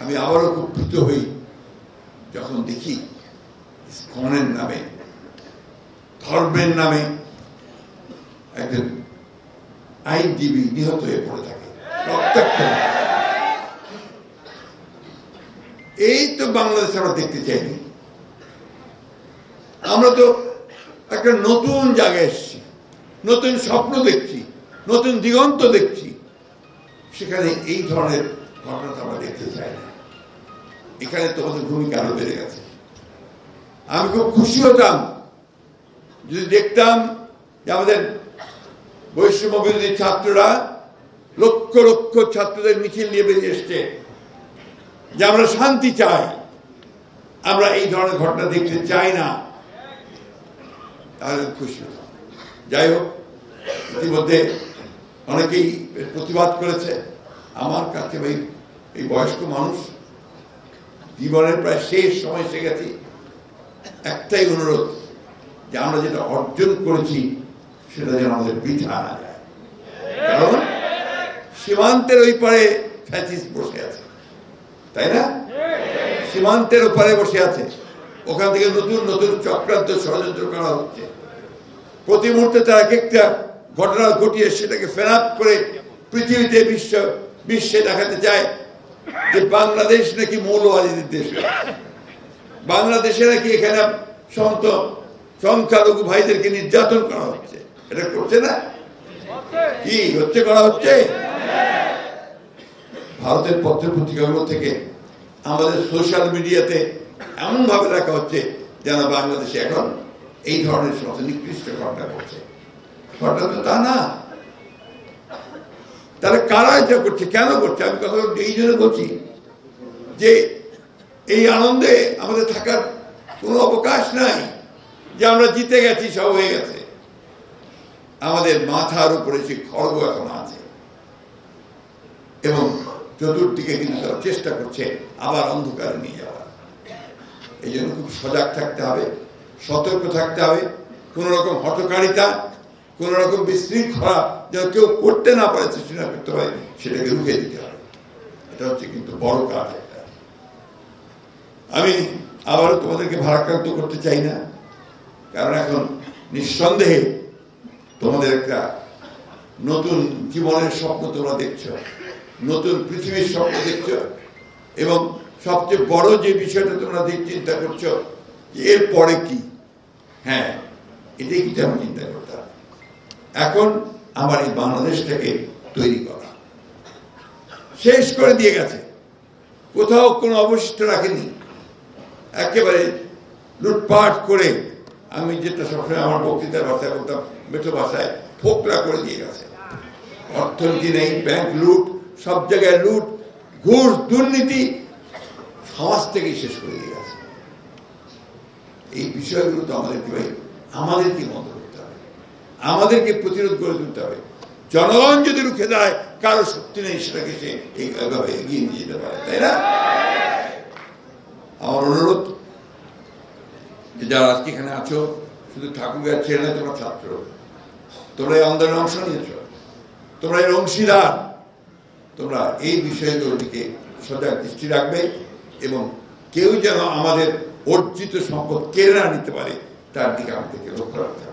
আমি আবারও খুব ভীত হই যখন দেখি ইসকনের নামে, ধর্মের নামে একজন আইনজীবী নিহত হয়ে পড়ে থাকে, রক্তাক্ত। এই তো বাংলাদেশ আমরা দেখতে চাইনি। আমরা তো একটা নতুন জায়গায় এসেছি, নতুন স্বপ্ন দেখছি, নতুন দিগন্ত দেখছি। সেখানে এই ধরনের ঘটনা আমরা দেখতে চাই না। এখানে তোমাদের ভূমিকা আরো বেড়ে গেছে। আমি খুব খুশি হতাম যদি দেখতাম যে আমাদের বৈষম্য বিরোধী ছাত্ররা লক্ষ লক্ষ ছাত্রদের মিছিল নিয়ে বেরিয়ে এসছে যে আমরা শান্তি চাই, আমরা এই ধরনের ঘটনা দেখতে চাই না, তাহলে খুশি হতাম। যাই হোক, ইতিমধ্যে অনেকেই প্রতিবাদ করেছে। আমার কাছে ভাই এই বয়স্ক মানুষ, জীবনের প্রায় শেষ সময় এসে গেছি, একটাই অনুরোধ যে আমরা যেটা অর্জন করেছি সেটা যেন আমাদের বৃথা না যায়। কারণ সীমান্তের ওই পারে ফ্যাসিস্ট বসে আছে, তাই না? সীমান্তের ওপারে বসে আছে, ওখান থেকে নতুন নতুন চক্রান্ত ষড়যন্ত্র করা হচ্ছে। প্রতি মুহূর্তে তারা এক একটা ঘটনা ঘটিয়ে সেটাকে ফেরাত করে পৃথিবীতে বিশ্বে দেখাতে চায় যে বাংলাদেশ নাকি মৌলবাদীদের দেশ, বাংলাদেশে নাকি এখানে সংখ্যালঘু ভাইদেরকে নির্যাতন করা হচ্ছে। এটা করছে না? কি হচ্ছে? করা হচ্ছে। ভারতের পত্র পত্রিকাগুলো থেকে আমাদের সোশ্যাল মিডিয়াতে এমন ভাবে রাখা হচ্ছে যেন বাংলাদেশে এখন এই ধরনের সমস্ত নিকৃষ্ট ঘটনা করছে। ঘটনা তো তা না। তাহলে কারা এটা করছে, কেন করছে? আমি কথা এই জন্য বলছি যে এই আনন্দে আমাদের থাকার কোনো অবকাশ নাই যে আমরা জিতে গেছি, সব হয়ে গেছে। আমাদের মাথার উপরে সে খড়গ এখন আছে এবং চতুর্দিকে কিন্তু তারা চেষ্টা করছে আবার অন্ধকারে নিয়ে যাওয়ার। এই জন্য খুব সজাগ থাকতে হবে, সতর্ক থাকতে হবে। কোন রকম হঠকারিতা, কোন রকম বিশৃঙ্খলা যেন কেউ করতে না পারে, চেষ্টা করতে হয়, সেটাকে রুখে দিতে হবে। এটা হচ্ছে কিন্তু বড় কাজ একটা। আমি আবারও তোমাদেরকে ভারাক্রান্ত করতে চাই না, কারণ এখন নিঃসন্দেহে তোমাদের একটা নতুন জীবনের স্বপ্ন তোমরা দেখছো, নতুন পৃথিবীর স্বপ্ন দেখছো, এবং সবচেয়ে বড় যে বিষয়টা তোমরা চিন্তা করছো যে এর পরে কি। হ্যাঁ, এটাই কিন্তু আমি চিন্তা করতাম। এখন আমার এই বাংলাদেশটাকে তৈরি করা শেষ করে দিয়ে গেছে, কোথাও কোনো অবশিষ্ট রাখেনি, একেবারে লুটপাট করে, আমি যেটা সবসময় আমার বক্তৃতার ভাষায় বলতাম, মেঠো ভাষায় ফোকলা করে দিয়ে গেছে। অর্থনীতি নেই, ব্যাংক লুট, সব জায়গায় লুট, ঘুষ, দুর্নীতি, সমাজ থেকেই শেষ করে দিয়ে গেছে। এই বিষয়গুলো তো আমাদেরকে বন্ধ করতে হবে, আমাদেরকে প্রতিরোধ করে তুলতে হবে। জনগণ যদি রুখে দেয়, কারো শক্তি নেই সেটাকে সে এইভাবে এগিয়ে নিয়ে যেতে পারে, তাই না? আমার অনুরোধ যে যারা আজকে এখানে আছো, শুধু ঠাকুরের ছেলে না, তোমরা ছাত্র, তোমরা এই আন্দোলনে অংশ নিয়েছ, তোমরা এর অংশীদার, তোমরা এই বিষয়গুলোর দিকে সজাগ দৃষ্টি রাখবে এবং কেউ যেন আমাদের অর্জিত সম্পদ কেড়ে না নিতে পারে তার দিকে আমাদেরকে লক্ষ্য রাখতে হবে।